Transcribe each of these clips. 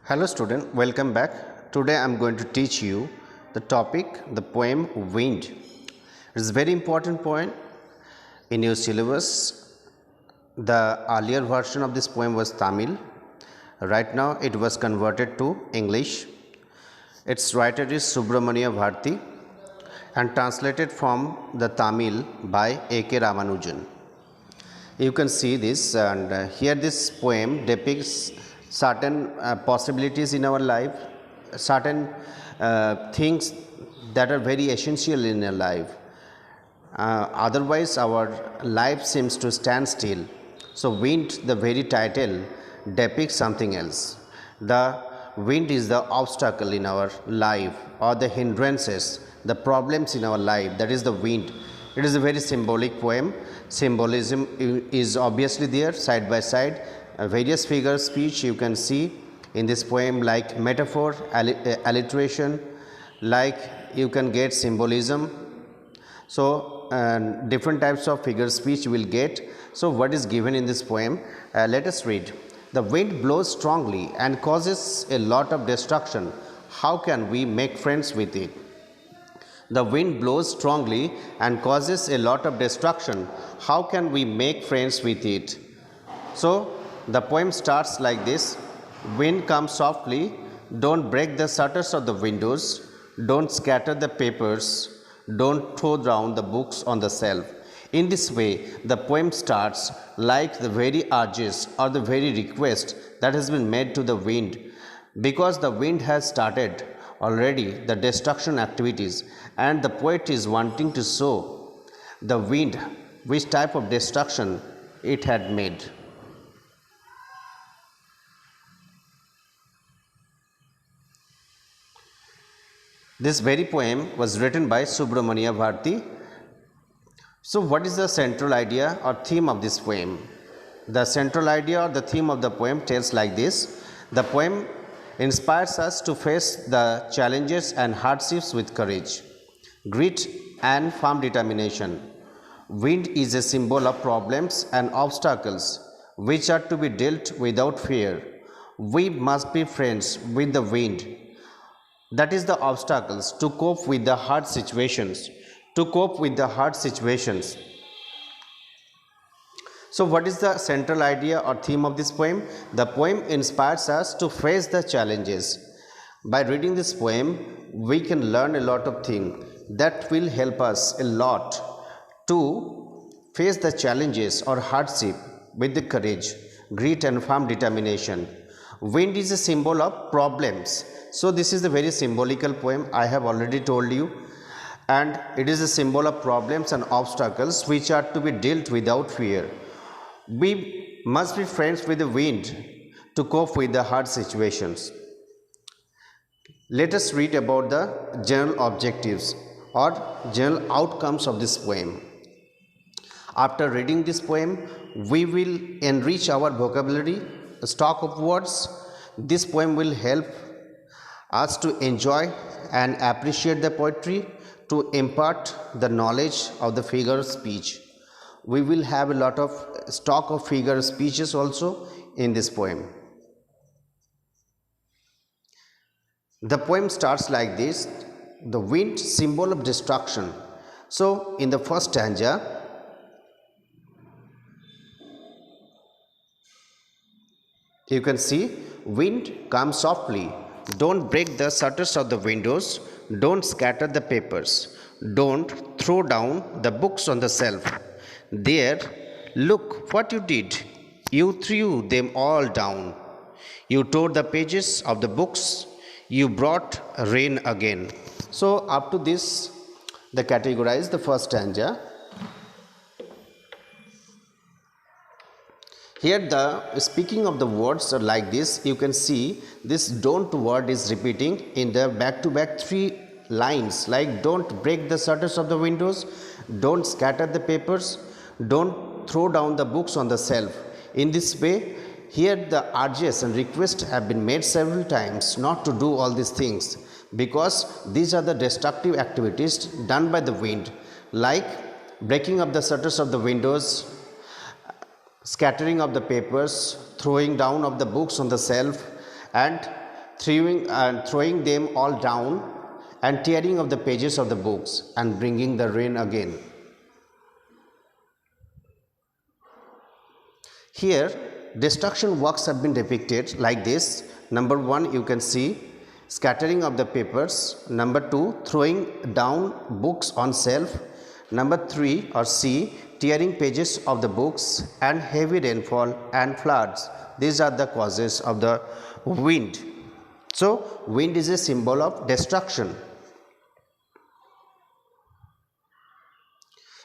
Hello student, welcome back. Today I am going to teach you the topic, the poem Wind. It is a very important poem in your syllabus. The earlier version of this poem was Tamil. Right now it was converted to English. Its writer is Subramania Bharti and translated from the Tamil by A.K. Ramanujan. You can see this, and here this poem depicts certain possibilities in our life, certain things that are very essential in our life. Otherwise our life seems to stand still. So wind, the very title, depicts something else. The wind is the obstacle in our life, or the hindrances, the problems in our life, that is the wind. It is a very symbolic poem. Symbolism is obviously there side by side. Various figure speech you can see in this poem, like metaphor, alliteration, like you can get symbolism. So different types of figure speech you will get. So what is given in this poem? Let us read. The wind blows strongly and causes a lot of destruction. How can we make friends with it? The wind blows strongly and causes a lot of destruction. How can we make friends with it? So the poem starts like this. Wind comes softly, don't break the shutters of the windows, don't scatter the papers, don't throw down the books on the shelf. In this way, the poem starts like the very urges or the very request that has been made to the wind, because the wind has started already the destruction activities, and the poet is wanting to show the wind which type of destruction it had made. This very poem was written by Subramania Bharti. So what is the central idea or theme of this poem? The central idea or the theme of the poem tells like this. The poem inspires us to face the challenges and hardships with courage, grit and firm determination. Wind is a symbol of problems and obstacles which are to be dealt without fear. We must be friends with the wind. That is the obstacles to cope with the hard situations. So what is the central idea or theme of this poem? The poem inspires us to face the challenges. By reading this poem, we can learn a lot of things that will help us a lot to face the challenges or hardship with the courage, grit and firm determination. Wind is a symbol of problems. So this is a very symbolical poem, I have already told you, and it is a symbol of problems and obstacles which are to be dealt without fear. We must be friends with the wind to cope with the hard situations. Let us read about the general objectives or general outcomes of this poem. After reading this poem, we will enrich our vocabulary, stock of words. This poem will help us to enjoy and appreciate the poetry, to impart the knowledge of the figure speech. We will have a lot of stock of figure speeches also in this poem. The poem starts like this. The wind, symbol of destruction. So in the first stanza, you can see wind comes softly. Don't break the shutters of the windows. Don't scatter the papers. Don't throw down the books on the shelf. There, look what you did. You threw them all down. You tore the pages of the books. You brought rain again. So up to this, they categorize the first stanza. Here the speaking of the words are like this. You can see this don't word is repeating in the back-to-back 3 lines, like don't break the shutters of the windows, don't scatter the papers, don't throw down the books on the shelf. In this way, here the urges and requests have been made several times not to do all these things, because these are the destructive activities done by the wind, like breaking up the shutters of the windows, scattering of the papers, throwing down of the books on the shelf, and throwing them all down and tearing of the pages of the books and bringing the rain again. Here destruction works have been depicted like this. Number 1, you can see scattering of the papers. Number 2, throwing down books on shelf. Number 3 or C, tearing pages of the books, and heavy rainfall and floods. These are the causes of the wind. So wind is a symbol of destruction.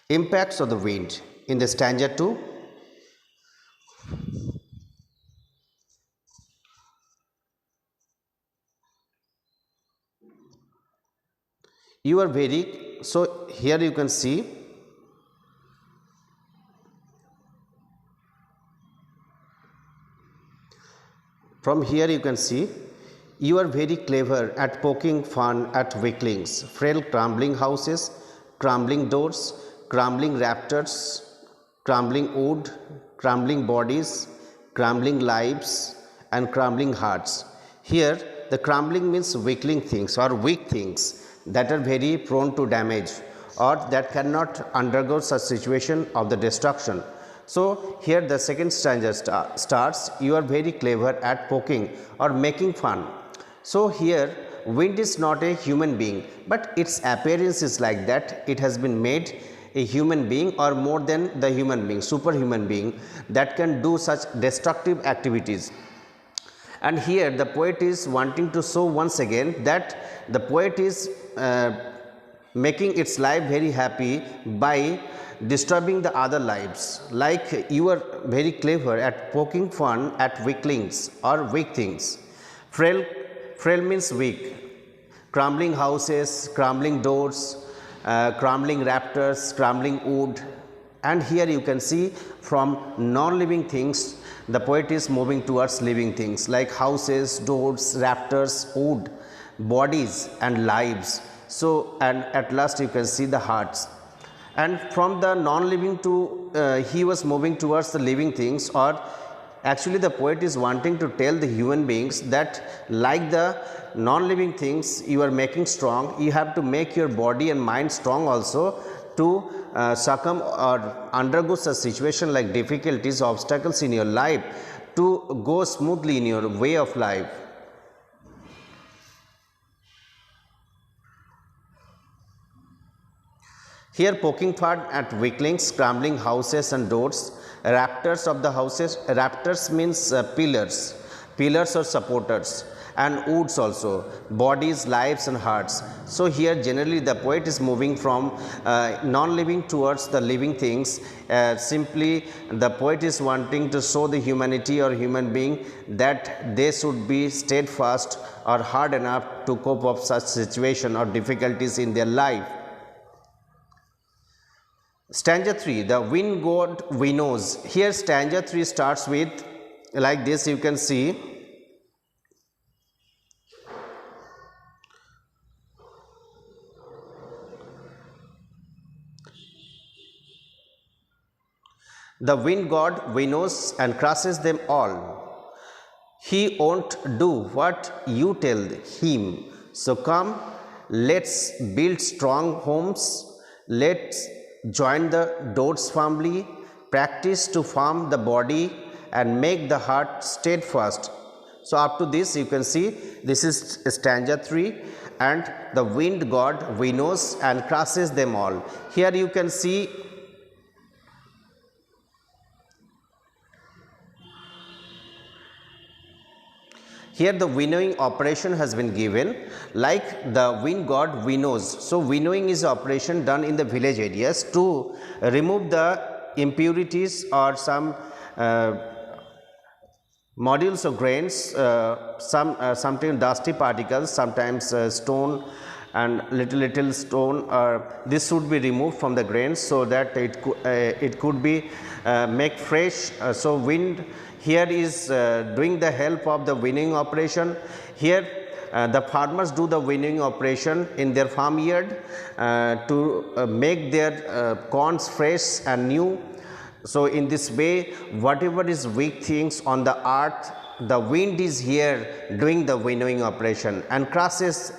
Impacts of the wind in the stanza 2. You are very, so here you can see from here you can see you are very clever at poking fun at weaklings, frail crumbling houses, crumbling doors, crumbling rafters, crumbling wood, crumbling bodies, crumbling lives, and crumbling hearts. Here the crumbling means weakling things or weak things that are very prone to damage or that cannot undergo such situation of the destruction. So here the second stanza starts, you are very clever at poking or making fun. So here wind is not a human being, but its appearance is like that. It has been made a human being or more than the human being, superhuman being that can do such destructive activities. And here the poet is wanting to show once again that the poet is making its life very happy by disturbing the other lives. Like you are very clever at poking fun at weaklings or weak things. Frail means weak. Crumbling houses, crumbling doors, crumbling rafters, crumbling wood. And here you can see from non-living things the poet is moving towards living things like houses, doors, rafters, wood, bodies and lives. So and at last you can see the hearts. And from the non-living to he was moving towards the living things, or actually the poet is wanting to tell the human beings that like the non-living things you are making strong, you have to make your body and mind strong also to succumb or undergo such situation like difficulties, obstacles in your life to go smoothly in your way of life. Here poking fun at weaklings, crumbling houses and doors, rafters of the houses. Rafters means pillars or supporters, and woods also, bodies, lives and hearts. So here generally the poet is moving from non-living towards the living things. Simply the poet is wanting to show the humanity or human being that they should be steadfast or hard enough to cope up such situation or difficulties in their life. Stanza 3, the wind god winnows. Here stanza 3 starts with like this, you can see. The wind god winnows and crushes them all. He won't do what you tell him. So come, let's build strong homes. Let's join the doors firmly, practice to form the body and make the heart steadfast. So up to this you can see this is stanza 3, and the wind god winnows and crushes them all. Here you can see here the winnowing operation has been given, like the wind god winnows. So winnowing is an operation done in the village areas to remove the impurities or some modules of grains, sometimes dusty particles, sometimes stone and little stone. This should be removed from the grains so that it could be make fresh. So wind here is doing the help of the winnowing operation. Here the farmers do the winnowing operation in their farm yard to make their corns fresh and new. So in this way whatever is weak things on the earth the wind is here doing the winnowing operation and crushes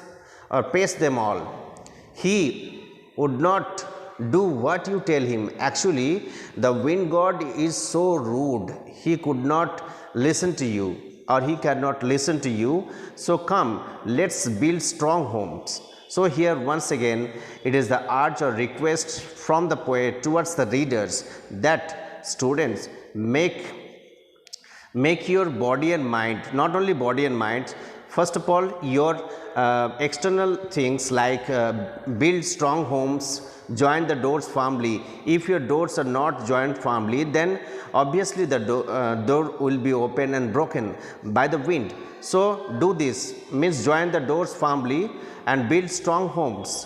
or paste them all. He would not do what you tell him. Actually, the wind god is so rude. He could not listen to you, or he cannot listen to you. So come, let's build strong homes. So here once again it is the urge or request from the poet towards the readers that students make your body and mind, not only body and mind, first of all your external things like build strong homes, join the doors firmly. If your doors are not joined firmly, then obviously the door will be open and broken by the wind. So do this, means join the doors firmly and build strong homes.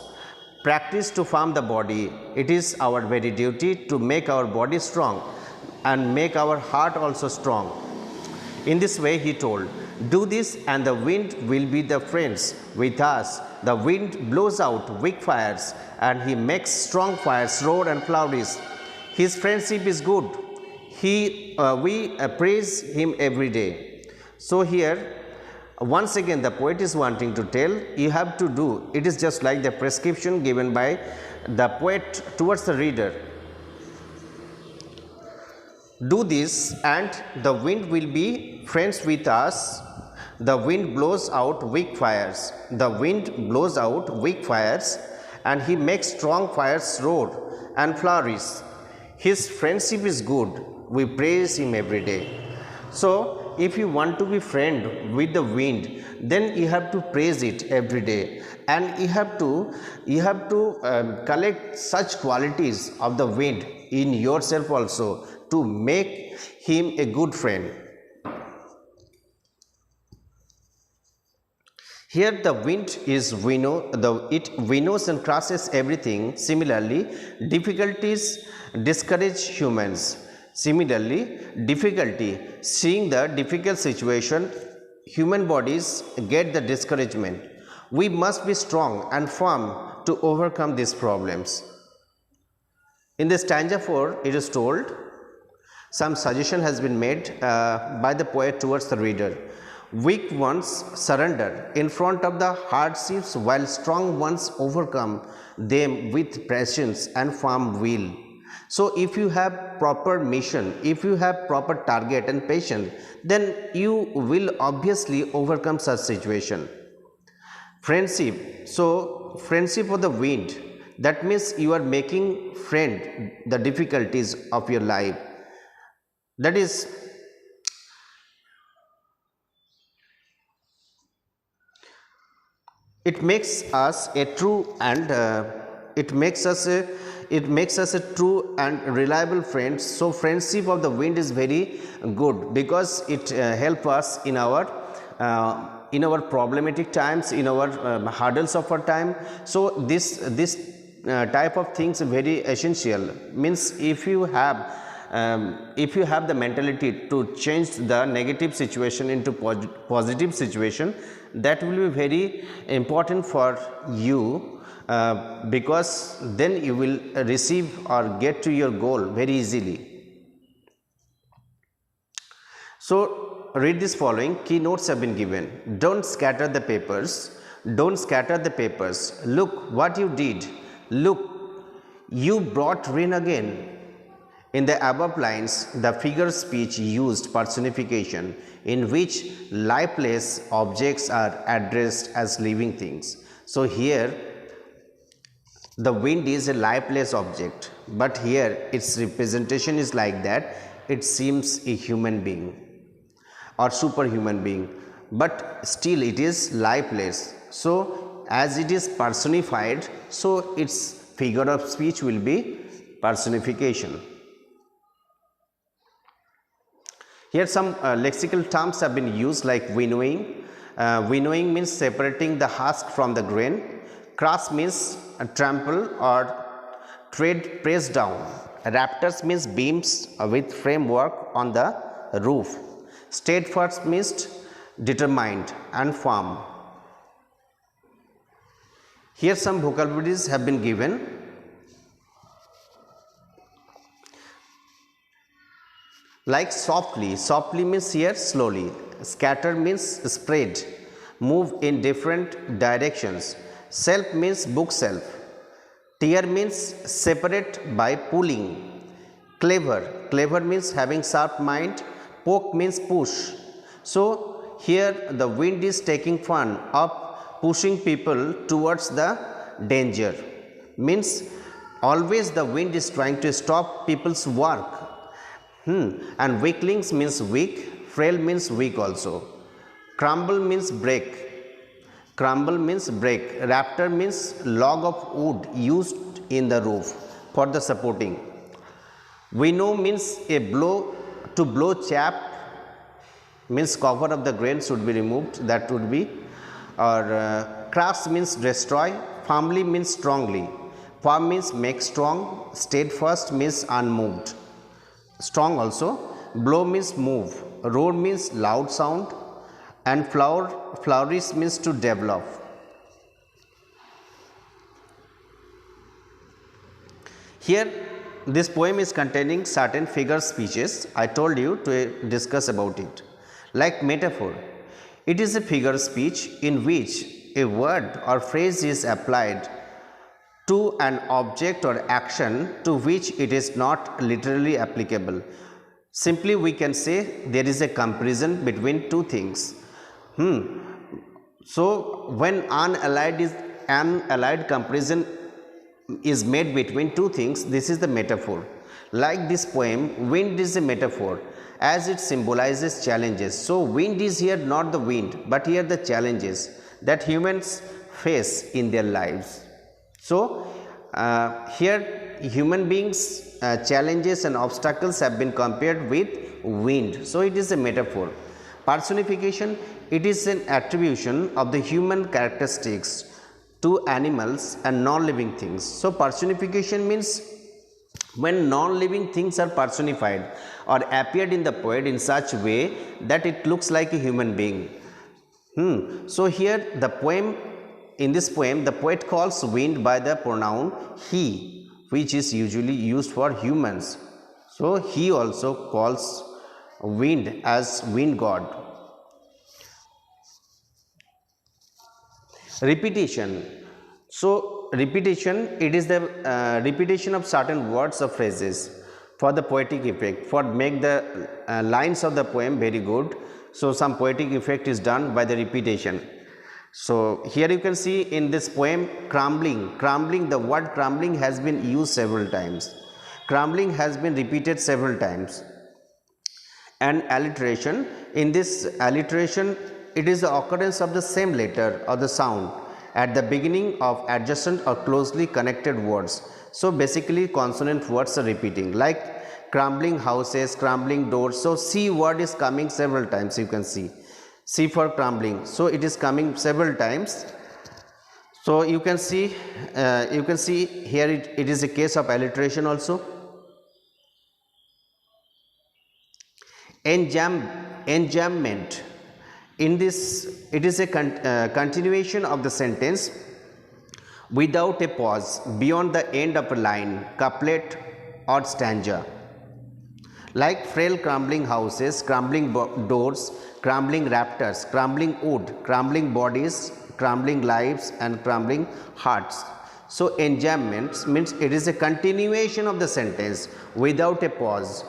Practice to farm the body. It is our very duty to make our body strong and make our heart also strong. In this way he told, do this and the wind will be the friends with us. The wind blows out weak fires and he makes strong fires roar and flourish. His friendship is good. We praise him every day. So here once again the poet is wanting to tell you have to do. It is just like the prescription given by the poet towards the reader. Do this and the wind will be friends with us. The wind blows out weak fires. The wind blows out weak fires and he makes strong fires roar and flourish. His friendship is good. We praise him every day. So if you want to be friend with the wind, then you have to praise it every day, and you have to collect such qualities of the wind in yourself also to make him a good friend. Here the wind is it winnows and crushes everything. Similarly, difficulties discourage humans. Similarly, difficulty, seeing the difficult situation, human bodies get the discouragement. We must be strong and firm to overcome these problems. In the stanza 4, it is told, some suggestion has been made by the poet towards the reader. Weak ones surrender in front of the hardships, while strong ones overcome them with patience and firm will. So if you have proper mission, if you have proper target and patience, then you will obviously overcome such situation. Friendship. So friendship for the wind, that means you are making friend the difficulties of your life. That is, it makes us a true and it makes us a true and reliable friend. So friendship of the wind is very good because it helps us in our problematic times, in our hurdles of our time. So this type of things are very essential. Means if you have the mentality to change the negative situation into positive situation, that will be very important for you, because then you will receive or get to your goal very easily. So read this following. Keynotes have been given. Don't scatter the papers. Don't scatter the papers. Look what you did. Look, you brought rain again. In the above lines, the figure speech used personification in which lifeless objects are addressed as living things. So here the wind is a lifeless object, but here its representation is like that. It seems a human being or superhuman being, but still it is lifeless. So as it is personified, so its figure of speech will be personification. Here some lexical terms have been used like winnowing. Winnowing means separating the husk from the grain. Crush means trample or tread, press down. Rafters means beams with framework on the roof. Steadfast means determined and firm. Here some vocabularies have been given. Like softly. Softly means here slowly. Scatter means spread, move in different directions. Shelf means bookshelf. Tear means separate by pulling. Clever means having sharp mind. Poke means push. So here the wind is taking fun of pushing people towards the danger. Means always the wind is trying to stop people's work. And weaklings means weak. Frail means weak also. Crumble means break. Crumble means break. Rafter means log of wood used in the roof for the supporting. Winnow means a blow, to blow chaff means cover of the grain should be removed, that would be. Or crush means destroy. Firmly means strongly. Firm means make strong. Steadfast means unmoved. Strong also. Blow means move. Roar means loud sound. And flourish means to develop. Here this poem is containing certain figure speeches. I told you to discuss about it. Like metaphor, it is a figure speech in which a word or phrase is applied to an object or action to which it is not literally applicable. Simply we can say there is a comparison between two things. So when unallied comparison is made between two things, this is the metaphor. Like this poem, wind is a metaphor as it symbolizes challenges. So wind is here not the wind, but here the challenges that humans face in their lives. So here human beings challenges and obstacles have been compared with wind. So it is a metaphor. Personification, it is an attribution of the human characteristics to animals and non-living things. So personification means when non-living things are personified or appeared in the poet in such a way that it looks like a human being. So here the poem, in this poem the poet calls wind by the pronoun he, which is usually used for humans. So he also calls wind as wind god. Repetition. So repetition, it is the repetition of certain words or phrases for the poetic effect, for make the lines of the poem very good. So some poetic effect is done by the repetition. So here you can see in this poem crumbling, the word crumbling has been used several times. Crumbling has been repeated several times. And alliteration, in this alliteration it is the occurrence of the same letter or the sound at the beginning of adjacent or closely connected words. So basically consonant words are repeating, like crumbling houses, crumbling doors. So C word is coming several times, you can see. C for crumbling, so it is coming several times. So you can see here it is a case of alliteration also. Enjambment, in this it is a continuation of the sentence without a pause beyond the end of a line, couplet or stanza. Like frail crumbling houses, crumbling doors, crumbling rafters, crumbling wood, crumbling bodies, crumbling lives and crumbling hearts. So enjambment means it is a continuation of the sentence without a pause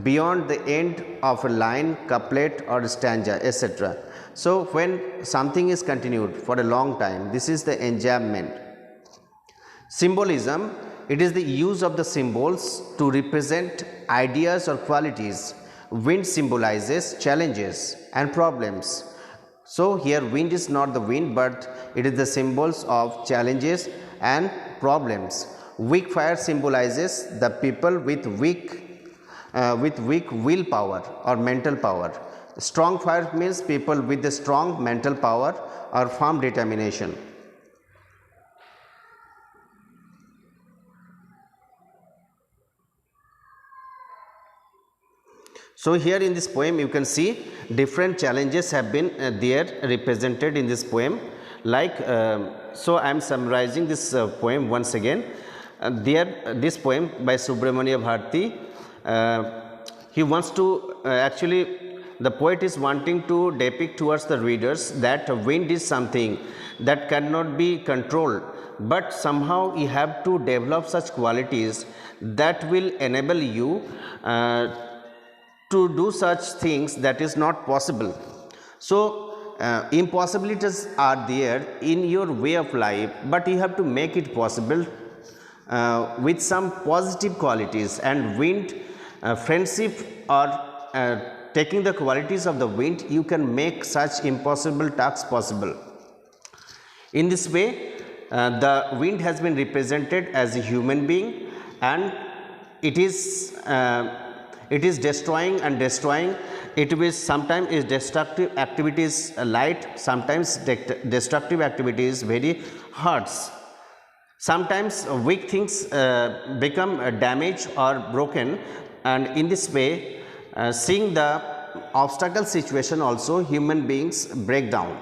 beyond the end of a line, couplet or stanza, etc. So when something is continued for a long time, this is the enjambment. Symbolism, it is the use of the symbols to represent ideas or qualities. Wind symbolizes challenges and problems. So here wind is not the wind, but it is the symbols of challenges and problems. Weak fire symbolizes the people with weak willpower or mental power. Strong fire means people with the strong mental power or firm determination. So here in this poem you can see different challenges have been there represented in this poem. Like so I am summarizing this poem once again. This poem by Subramania Bharati, he wants to actually the poet is wanting to depict towards the readers that wind is something that cannot be controlled, but somehow you have to develop such qualities that will enable you to do such things that is not possible. So impossibilities are there in your way of life, but you have to make it possible with some positive qualities. And wind friendship or taking the qualities of the wind, you can make such impossible tasks possible. In this way, the wind has been represented as a human being, and it is destroying and destroying. It will sometimes is destructive activities light, sometimes destructive activities very hurts. Sometimes weak things become damaged or broken, and in this way, seeing the obstacle situation also, human beings break down.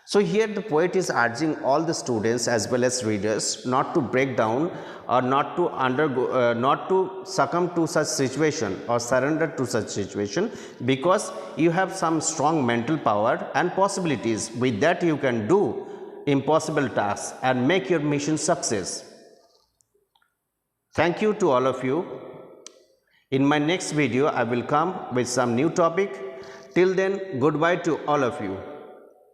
So here the poet is urging all the students as well as readers not to break down or not to undergo, not to succumb to such situation or surrender to such situation, because you have some strong mental power and possibilities. With that, you can do impossible tasks and make your mission success. Thank you to all of you. In my next video, I will come with some new topic. Till then, goodbye to all of you.